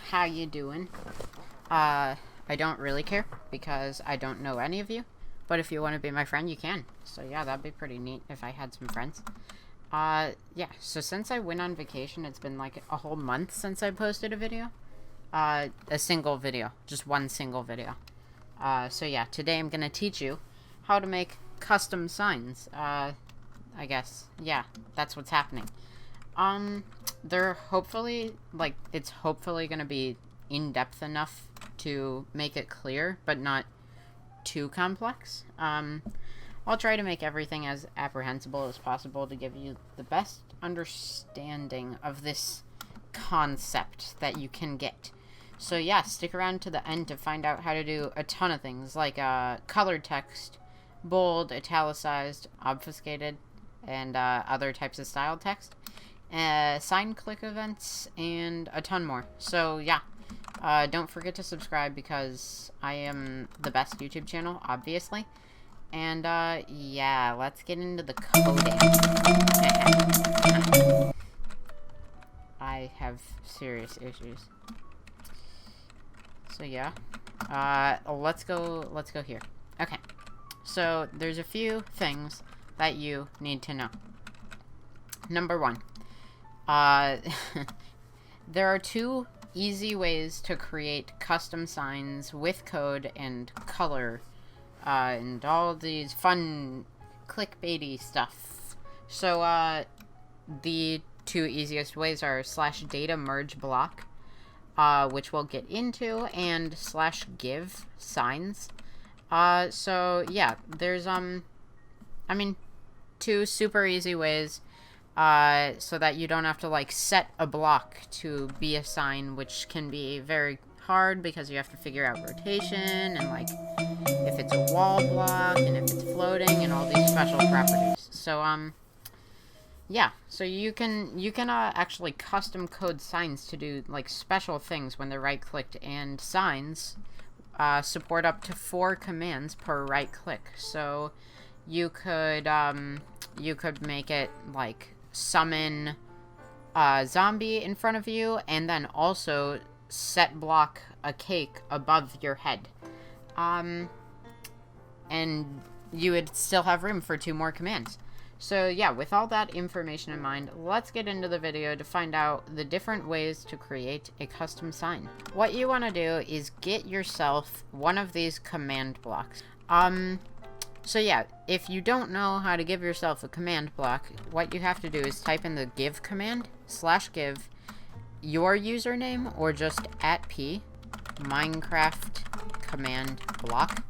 how you doing? I don't really care because I don't know any of you, but if you want to be my friend, you can. So yeah, that'd be pretty neat if I had some friends. Yeah, so since I went on vacation, it's been like a whole month since I posted a video. A single video, just one single video. So yeah, today I'm gonna teach you how to make custom signs. I guess, yeah, that's what's happening. They're hopefully, like, it's hopefully gonna be in-depth enough to make it clear, but not too complex. I'll try to make everything as apprehensible as possible to give you the best understanding of this concept that you can get. So yeah, stick around to the end to find out how to do a ton of things, like colored text, bold, italicized, obfuscated, and other types of style text, sine click events, and a ton more. So yeah, don't forget to subscribe because I am the best YouTube channel, obviously. And yeah, let's get into the coding. I have serious issues. So yeah, let's go here. Okay, so there's a few things that you need to know. Number one, there are two easy ways to create custom signs with code and color, and all these fun clickbaity stuff. So, the two easiest ways are /data merge block, which we'll get into, and /give signs. So yeah, there's, I mean, two super easy ways, so that you don't have to, like, set a block to be a sign, which can be very hard because you have to figure out rotation and, like, if it's a wall block and if it's floating and all these special properties. So, yeah, so you can actually custom code signs to do, like, special things when they're right-clicked, and signs support up to 4 commands per right-click. So you could make it, like, summon a zombie in front of you, and then also set block a cake above your head. And you would still have room for 2 more commands. So yeah, with all that information in mind, let's get into the video to find out the different ways to create a custom sign. What you want to do is get yourself one of these command blocks. So yeah, if you don't know how to give yourself a command block, what you have to do is type in the give command, /give, your username, or just @p, Minecraft command block,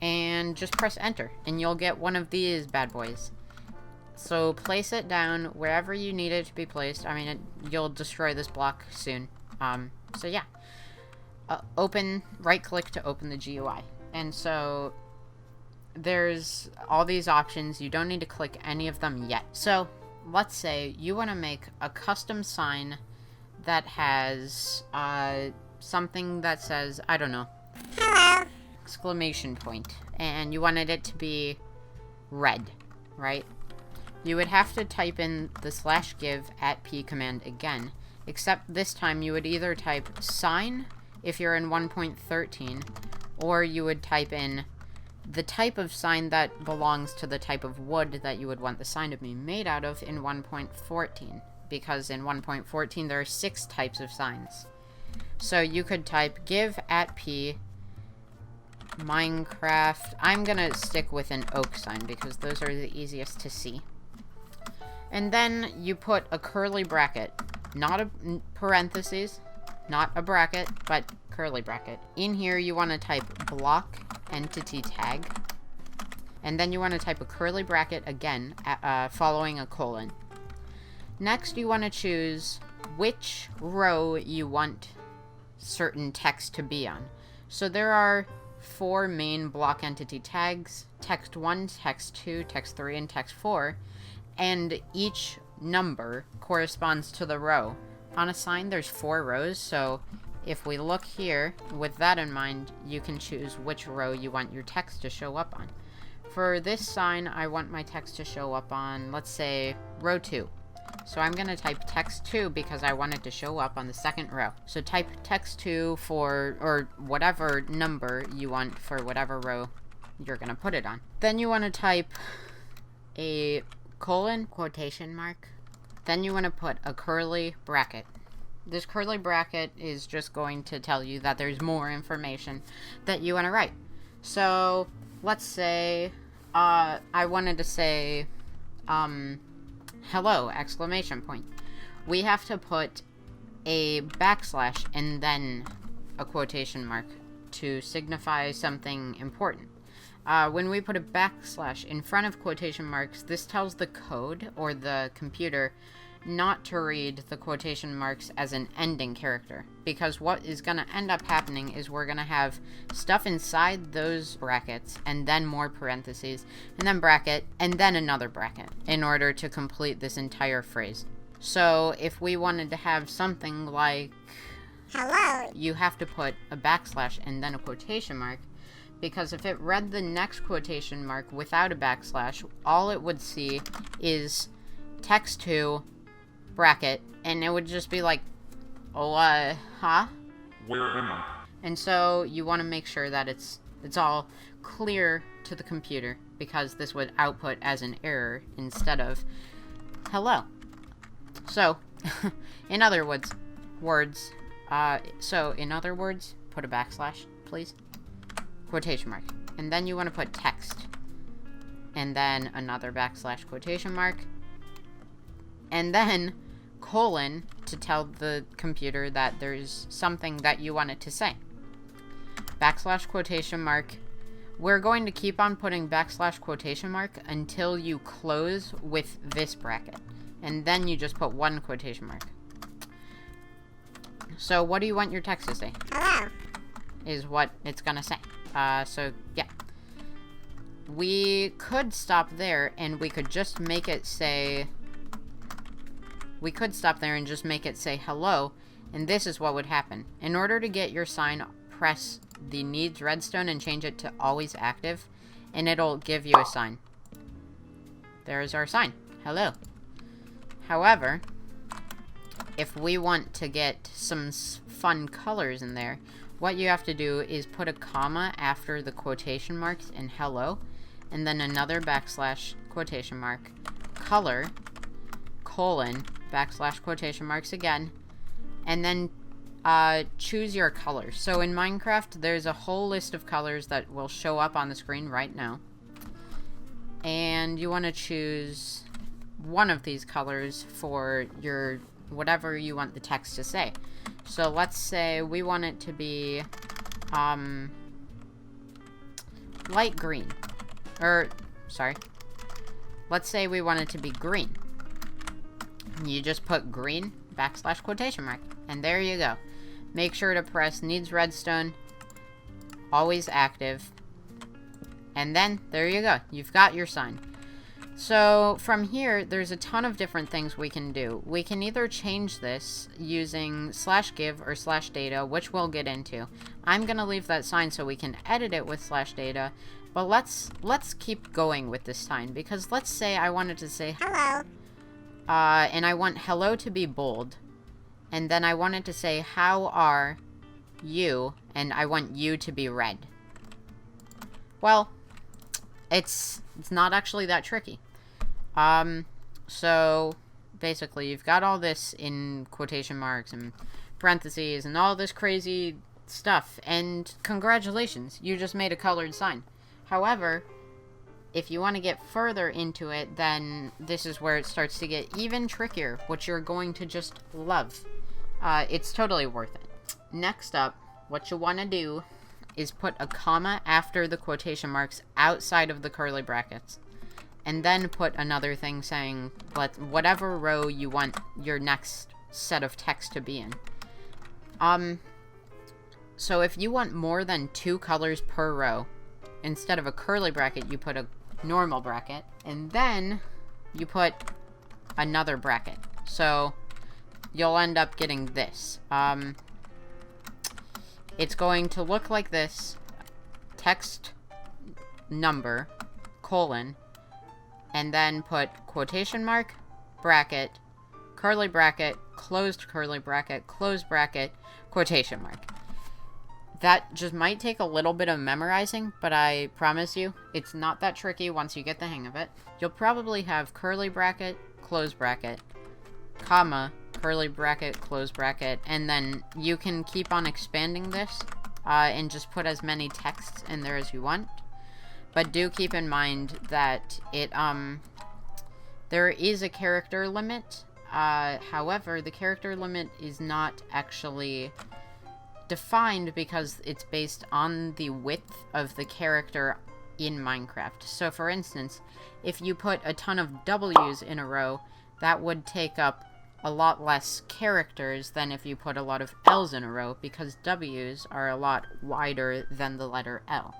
and just press enter, and you'll get one of these bad boys. So place it down wherever you need it to be placed. I mean, you'll destroy this block soon. So yeah, right-click to open the GUI. And so there's all these options. You don't need to click any of them yet. So let's say you want to make a custom sign that has something that says, I don't know, hello, exclamation point, and you wanted it to be red, right? You would have to type in the /give @p command again, except this time you would either type sine if you're in 1.13, or you would type in the type of sign that belongs to the type of wood that you would want the sign to be made out of in 1.14, because in 1.14 there are 6 types of signs. So you could type give @p Minecraft. I'm gonna stick with an oak sign because those are the easiest to see. And then you put a curly bracket, not a parentheses, not a bracket, but curly bracket. In here you want to type BlockEntityTag, and then you want to type a curly bracket again, following a colon. Next you want to choose which row you want certain text to be on. So there are 4 main block entity tags: text 1, text 2, text 3, and text 4, and each number corresponds to the row. On a sign there's 4 rows, so if we look here, with that in mind, you can choose which row you want your text to show up on. For this sign, I want my text to show up on, let's say, row 2. So I'm going to type text2 because I want it to show up on the second row. So type text2 for, or whatever number you want for whatever row you're going to put it on. Then you want to type a colon, quotation mark. Then you want to put a curly bracket. This curly bracket is just going to tell you that there's more information that you want to write. So let's say I wanted to say hello, exclamation point. We have to put a backslash and then a quotation mark to signify something important. When we put a backslash in front of quotation marks, this tells the code or the computer not to read the quotation marks as an ending character, because what is going to end up happening is we're going to have stuff inside those brackets, and then more parentheses, and then bracket, and then another bracket, in order to complete this entire phrase. So if we wanted to have something like hello, you have to put a backslash and then a quotation mark, because if it read the next quotation mark without a backslash, all it would see is text2 bracket, and it would just be like, oh, huh? Where am I? And so you want to make sure that it's all clear to the computer, because this would output as an error instead of hello. So, in other words, put a backslash, please, quotation mark, and then you want to put text, and then another backslash quotation mark, and then colon to tell the computer that there's something that you want it to say. Backslash quotation mark. We're going to keep on putting backslash quotation mark until you close with this bracket. And then you just put one quotation mark. So what do you want your text to say? Hello. Is what it's gonna say. So yeah. We could stop there and we could just make it say... We could stop there and just make it say hello, and this is what would happen. In order to get your sign, press the needs redstone and change it to always active, and it'll give you a sign. There's our sign. Hello. However, if we want to get some fun colors in there, what you have to do is put a comma after the quotation marks in hello, and then another backslash quotation mark, color, colon, backslash quotation marks again, and then choose your colors. So in Minecraft, there's a whole list of colors that will show up on the screen right now, and you want to choose one of these colors for your whatever you want the text to say. So let's say we want it to be light green, or sorry, let's say we want it to be green. You just put green, backslash quotation mark, and there you go. Make sure to press needs redstone, always active, and then there you go. You've got your sign. So from here, there's a ton of different things we can do. We can either change this using /give or /data, which we'll get into. I'm gonna leave that sign so we can edit it with /data, but let's keep going with this sign, because let's say I wanted to say hello. And I want hello to be bold, and then I wanted to say how are you, and I want you to be red. Well, it's not actually that tricky. So basically you've got all this in quotation marks and parentheses and all this crazy stuff, and congratulations, you just made a colored sign. However, if you want to get further into it, then this is where it starts to get even trickier, which you're going to just love. It's totally worth it. Next up, what you want to do is put a comma after the quotation marks outside of the curly brackets. And then put another thing saying whatever row you want your next set of text to be in. So if you want more than 2 colors per row, instead of a curly bracket, you put a normal bracket, and then you put another bracket. So you'll end up getting this. It's going to look like this: text number, colon, and then put quotation mark, bracket, curly bracket, closed curly bracket, closed bracket, quotation mark. That just might take a little bit of memorizing, but I promise you, it's not that tricky once you get the hang of it. You'll probably have curly bracket, close bracket, comma, curly bracket, close bracket, and then you can keep on expanding this and just put as many texts in there as you want. But do keep in mind that there is a character limit. However, the character limit is not actually defined because it's based on the width of the character in Minecraft. So for instance, if you put a ton of W's in a row, that would take up a lot less characters than if you put a lot of L's in a row, because W's are a lot wider than the letter L.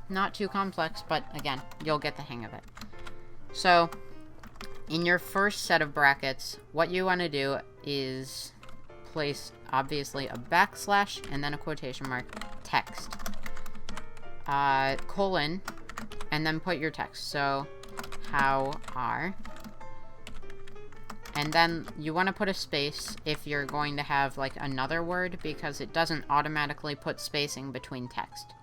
Not too complex, but again, you'll get the hang of it. So, in your first set of brackets, what you want to do is place, obviously, a backslash, and then a quotation mark, text. Colon, and then put your text. So, how are... And then you want to put a space if you're going to have, like, another word, because it doesn't automatically put spacing between text.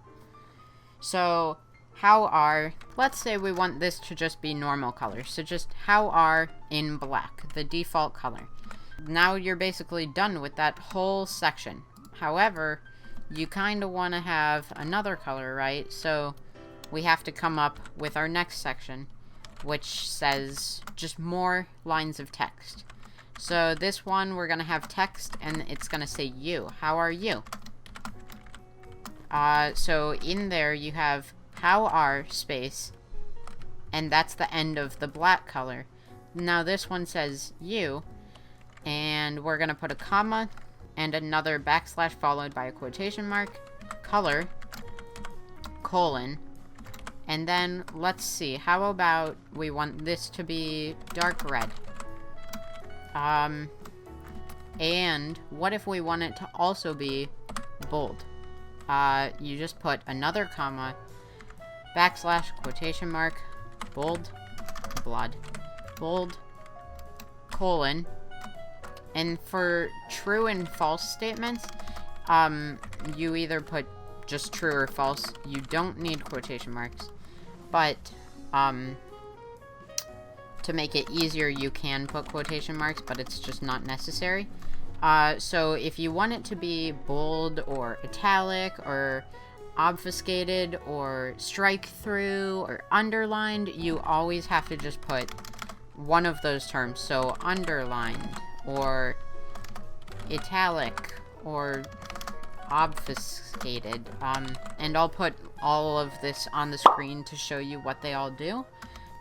So, how are... Let's say we want this to just be normal color. So just how are in black, the default color. Now you're basically done with that whole section. However, you kind of want to have another color, right? So we have to come up with our next section, which says just more lines of text. So this one, we're going to have text, and it's going to say you. How are you? So in there, you have how are space, and that's the end of the black color. Now this one says you, and we're going to put a comma and another backslash followed by a quotation mark, color, colon, and then let's see, how about we want this to be dark red? And what if we want it to also be bold? You just put another comma, backslash, quotation mark, bold, blood, bold, colon, and for true and false statements, you either put just true or false. You don't need quotation marks, but, to make it easier, you can put quotation marks, but it's just not necessary. So if you want it to be bold or italic or obfuscated or strike through or underlined, you always have to just put one of those terms. So underlined or italic or obfuscated. And I'll put all of this on the screen to show you what they all do,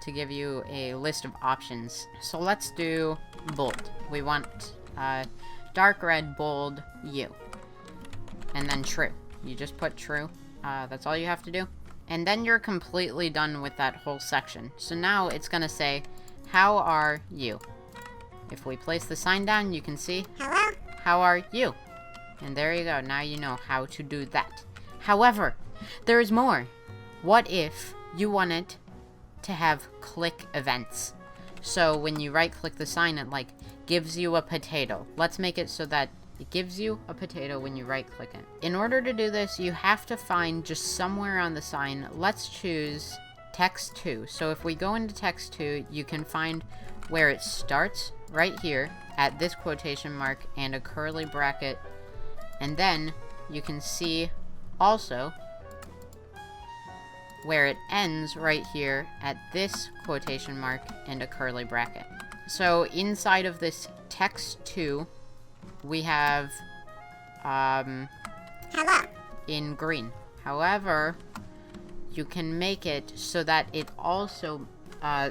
to give you a list of options. So let's do bold. We want dark red, bold, you. And then true. You just put true. That's all you have to do. And then you're completely done with that whole section. So now it's going to say, how are you? If we place the sign down, you can see, hello? How are you? And there you go. Now you know how to do that. However, there is more. What if you wanted to have click events? So when you right click the sign, it like gives you a potato. Let's make it so that it gives you a potato when you right click it. In order to do this, you have to find just somewhere on the sign. Let's choose text 2. So if we go into text 2, you can find where it starts right here at this quotation mark and a curly bracket. And then you can see also where it ends right here at this quotation mark and a curly bracket. So inside of this text 2, we have hello in green. However, you can make it so that it also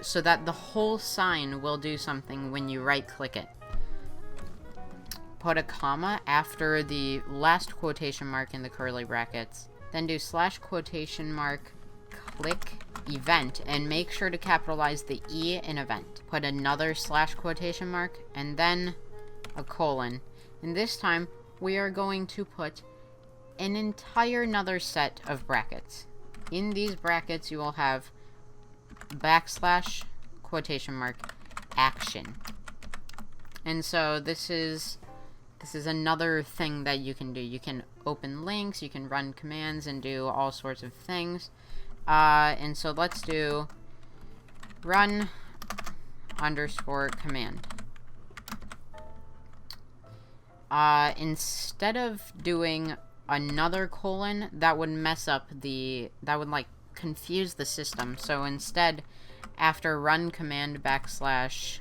so that the whole sign will do something when you right click it. Put a comma after the last quotation mark in the curly brackets, then do slash quotation mark click event, and make sure to capitalize the E in event. Put another slash quotation mark, and then a colon. And this time, we are going to put an entire another set of brackets. In these brackets, you will have backslash quotation mark action. And so this is another thing that you can do. You can open links, you can run commands and do all sorts of things. And so let's do run underscore command. Instead of doing another colon, that would mess up that would like confuse the system. So instead, after run command backslash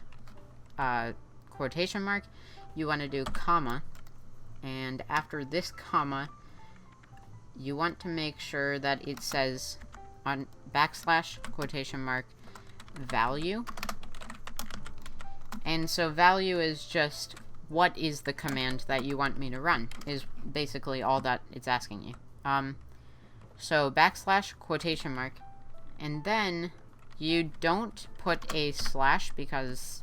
quotation mark, you want to do comma, and after this comma, you want to make sure that it says on backslash quotation mark value. And so value is just what is the command that you want me to run, is basically all that it's asking you. So backslash quotation mark, and then you don't put a slash because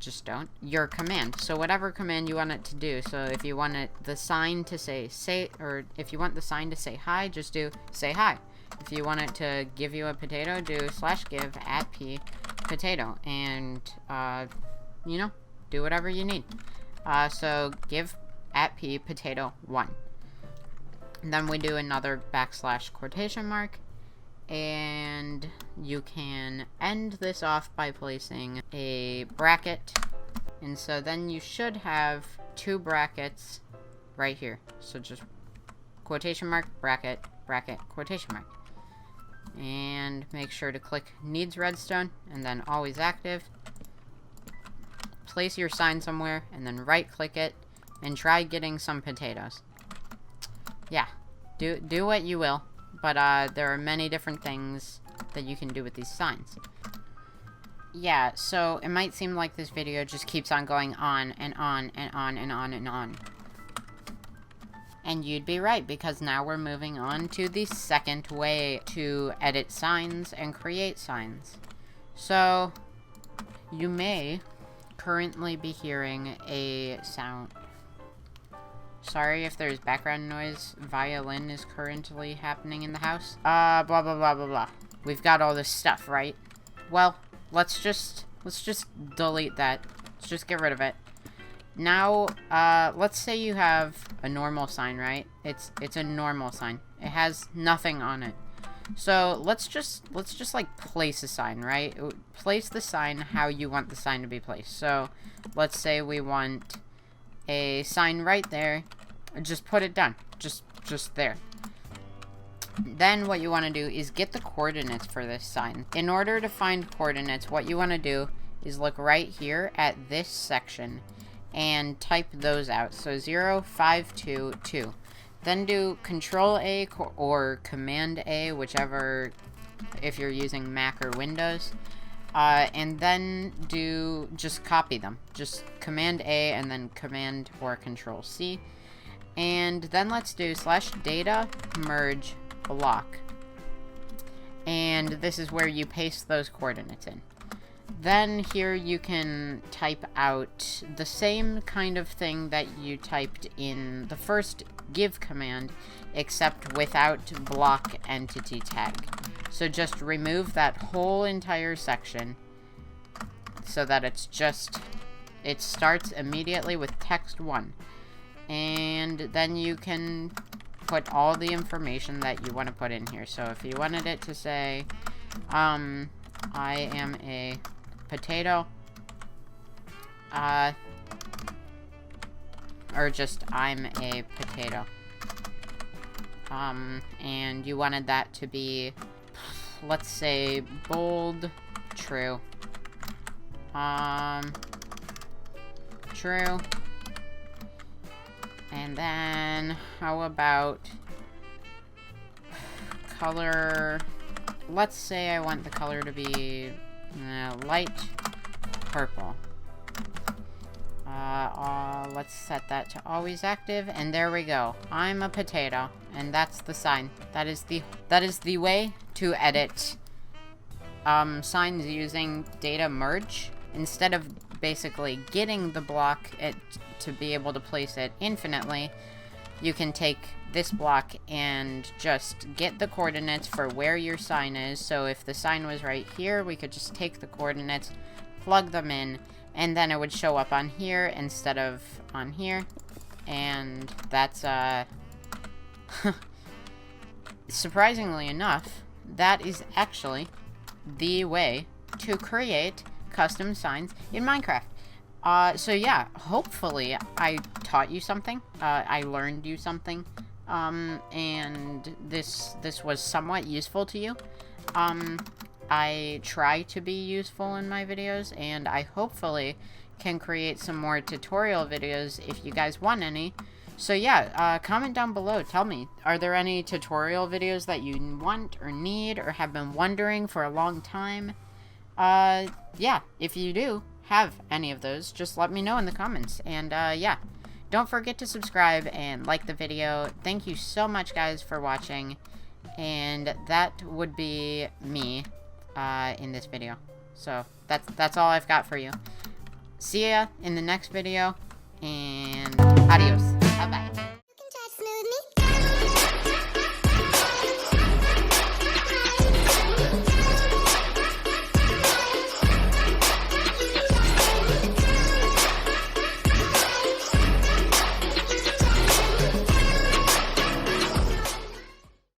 just don't. Your command. So whatever command you want it to do. So if you want the sign to say, or if you want the sign to say hi, just do say hi. If you want it to give you a potato, do /give @p potato, and you know, do whatever you need. So give @p potato 1. And then we do another backslash quotation mark, and you can end this off by placing a bracket, and so then you should have 2 brackets right here. So just quotation mark, bracket, bracket, quotation mark. And make sure to click needs redstone, and then always active. Place your sign somewhere, and then right click it, and try getting some potatoes. Yeah, do what you will. But there are many different things that you can do with these signs. Yeah, so it might seem like this video just keeps on going on and on and on and on and on. And you'd be right, because now we're moving on to the second way to edit signs and create signs. So, you may currently be hearing a sound. Sorry if there's background noise. Violin is currently happening in the house. Blah, blah, blah, blah, blah. We've got all this stuff, right? Well, let's just delete that. Let's just get rid of it. Now, let's say you have a normal sign, right? It's a normal sign. It has nothing on it. So, let's just like place a sign, right? Place the sign how you want the sign to be placed. So, let's say we want a sign right there. Just put it down. Just there. Then what you want to do is get the coordinates for this sign. In order to find coordinates, what you want to do is look right here at this section and type those out. So 0, 5, 2, 2. Then do Control A or Command A, whichever, if you're using Mac or Windows. And then just copy them. Just Command A and then Command or Control C. And then let's do /data merge block. And this is where you paste those coordinates in. Then here you can type out the same kind of thing that you typed in the first give command, except without BlockEntityTag. So just remove that whole entire section so that it starts immediately with text 1. And then you can put all the information that you want to put in here. So if you wanted it to say, I am a potato, or just I'm a potato, and you wanted that to be, let's say, bold, true, true, and then how about color? Let's say I want the color to be light purple. Let's set that to always active, and there we go. I'm a potato, and that's the sign. That is the way to edit signs using data merge. Instead of basically getting the block to be able to place it infinitely, you can take this block and just get the coordinates for where your sign is. So if the sign was right here, we could just take the coordinates, plug them in, and then it would show up on here instead of on here, and that's, surprisingly enough, that is actually the way to create custom signs in Minecraft. So yeah, hopefully I taught you something, I learned you something, and this was somewhat useful to you. I try to be useful in my videos, and I hopefully can create some more tutorial videos if you guys want any. So yeah, comment down below, tell me, are there any tutorial videos that you want or need or have been wondering for a long time? Yeah, if you do have any of those, just let me know in the comments. And yeah, don't forget to subscribe and like the video. Thank you so much, guys, for watching, and that would be me in this video. So that's all I've got for you. See ya in the next video, and adios.